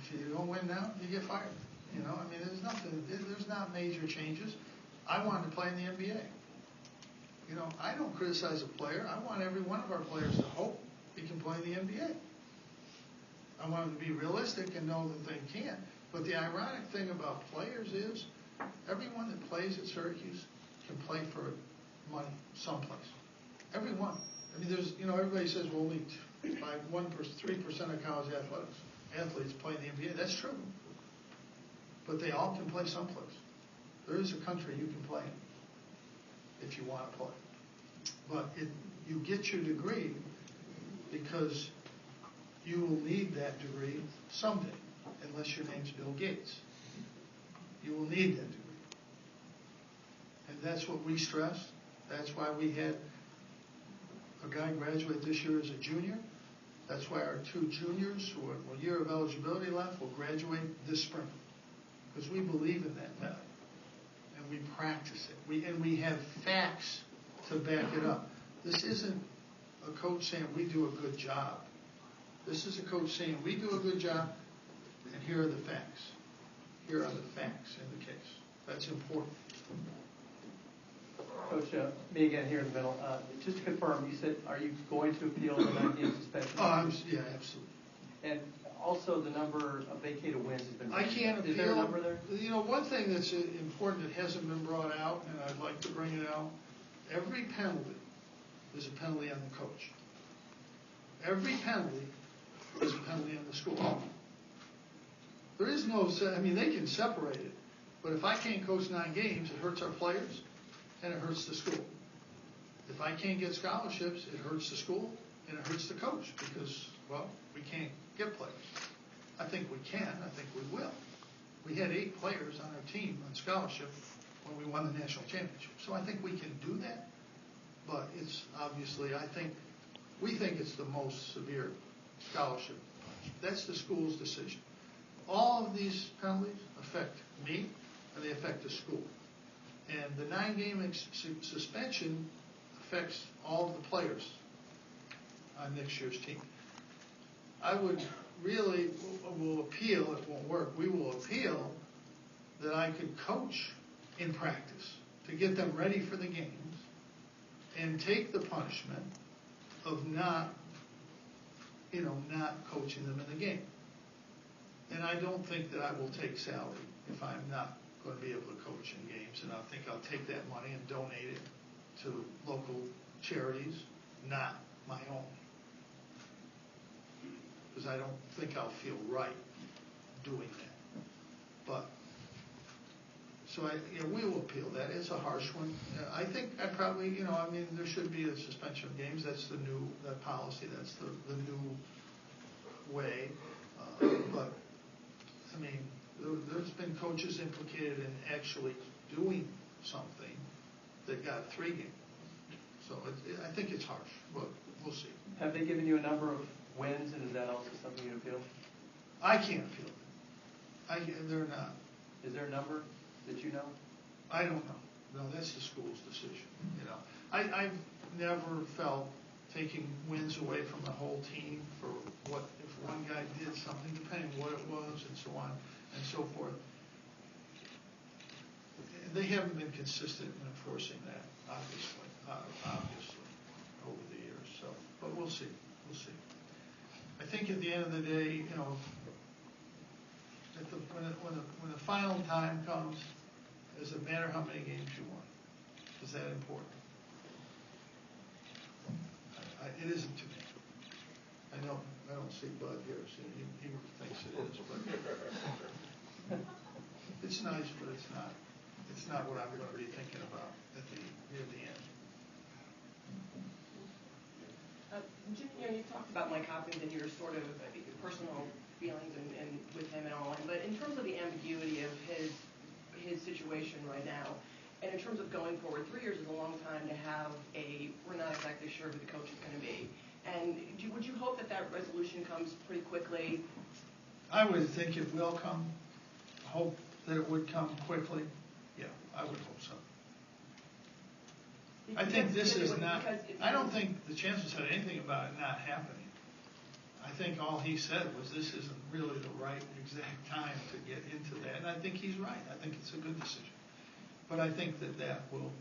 Speaker 1: If you don't win now, you get fired. There's not major changes. I wanted to play in the NBA. I don't criticize a player. I want every one of our players to hope he can play in the NBA. I want them to be realistic and know that they can. But the ironic thing about players is everyone that plays at Syracuse can play for money someplace. Everyone. There's, everybody says, well, only 3% of college athletes play in the NBA. That's true. But they all can play someplace. There is a country you can play in if you want to play. But you get your degree because you will need that degree someday. unless your name's Bill Gates. You will need that degree. And that's what we stress. That's why we had a guy graduate this year as a junior. That's why our 2 juniors who have a year of eligibility left will graduate this spring. Because we believe in that method. And we practice it. And we have facts to back it up. This isn't a coach saying we do a good job. This is a coach saying we do a good job, and here are the facts. Here are the facts in the case. That's important.
Speaker 2: Coach, me again here in the middle. Just to confirm, you said, are you going to appeal the 9-game suspension?
Speaker 1: Yeah, absolutely.
Speaker 2: And also the number of vacated wins has been.
Speaker 1: I can't appeal.
Speaker 2: Is there a number there?
Speaker 1: You know, one thing that's important that hasn't been brought out, and I'd like to bring it out, every penalty is a penalty on the coach. Every penalty is a penalty on the school. There is no, I mean, they can separate it, but if I can't coach 9 games, it hurts our players and it hurts the school. If I can't get scholarships, it hurts the school and it hurts the coach because, well, we can't get players. I think we can. I think we will. We had 8 players on our team on scholarship when we won the national championship. So I think we can do that, but it's obviously, we think it's the most severe scholarship. That's the school's decision. All of these penalties affect me and they affect the school. And the 9-game suspension affects all of the players on next year's team. I would really, will appeal, it won't work, we will appeal that I could coach in practice to get them ready for the games and take the punishment of not coaching them in the game. And I don't think that I will take salary if I'm not going to be able to coach in games, and I think I'll take that money and donate it to local charities, not my own. Because I don't think I'll feel right doing that. But, so we will appeal that. It's a harsh one. I think I probably, there should be a suspension of games. That's the new policy. That's the new way. But, I mean, there's been coaches implicated in actually doing something that got 3 games. So I think it's harsh, but we'll see.
Speaker 2: Have they given you a number of wins, and is that also something you appeal?
Speaker 1: I can't appeal it. They're not.
Speaker 2: Is there a number that you know?
Speaker 1: I don't know. No, that's the school's decision. I've never felt taking wins away from the whole team for what if one guy did something, depending on what it was, and so on and so forth. They haven't been consistent in enforcing that, obviously, over the years. So, but we'll see. We'll see. I think at the end of the day, when the final time comes, does it matter how many games you won? Is that important? It isn't to me. I don't see Bud here, so he thinks it is, but it's nice, but it's not. It's not what I'm going to be thinking about near the end.
Speaker 13: Jim, you talked about Mike Hopkins and your sort of personal feelings and with him and all, but in terms of the ambiguity of his situation right now, and in terms of going forward, 3 years is a long time to have we're not exactly sure who the coach is going to be. And would you hope that resolution comes pretty quickly?
Speaker 1: I would think it will come. Hope that it would come quickly. Yeah, I would hope so. I think this is not, I don't think the chancellor said anything about it not happening. I think all he said was this isn't really the right exact time to get into that. And I think he's right. I think it's a good decision. But I think that will,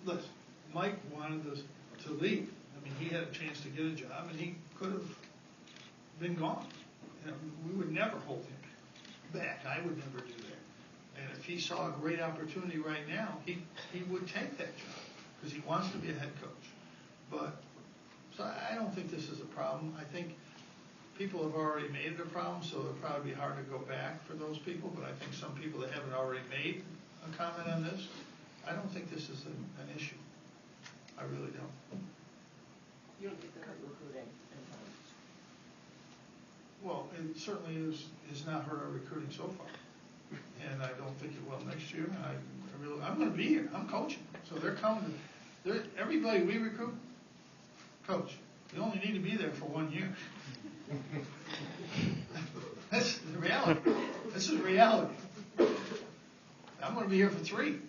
Speaker 1: listen, Mike wanted us to leave. He had a chance to get a job and he could have been gone. We would never hold him back. I would never do that. And if he saw a great opportunity right now, he would take that job because he wants to be a head coach. But so I don't think this is a problem. I think people have already made it a problem, so it'll probably be hard to go back for those people. But I think some people that haven't already made a comment on this, I don't think this is an issue. I really don't.
Speaker 13: You don't think they're recruiting?
Speaker 1: Well, it certainly is not hurt our recruiting so far. And I don't think it will next year. I'm going to be here. I'm coaching. So they're coming. Everybody we recruit, coach. You only need to be there for 1 year. That's the reality. This is reality. I'm going to be here for 3. If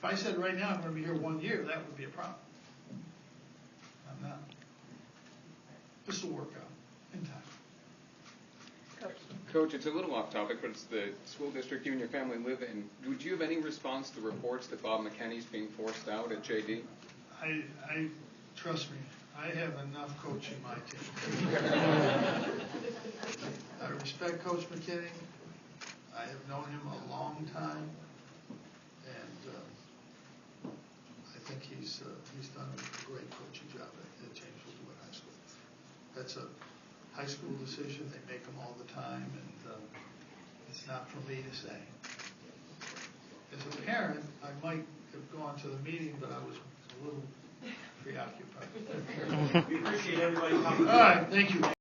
Speaker 1: I said right now I'm going to be here 1 year, that would be a problem. I'm not. This will work out in time.
Speaker 14: Coach, it's a little off topic, but it's the school district you and your family live in. Would you have any response to reports that Bob McKinney's being forced out at JD?
Speaker 1: I trust me, I have enough coaching my team. I respect Coach McKinney. I have known him a long time, and I think he's done a great coaching job at James Woodward High School. That's a high school decision. They make them all the time, and it's not for me to say. As a parent, I might have gone to the meeting, but I was a little preoccupied.
Speaker 9: We appreciate everybody coming.
Speaker 1: All right, thank you.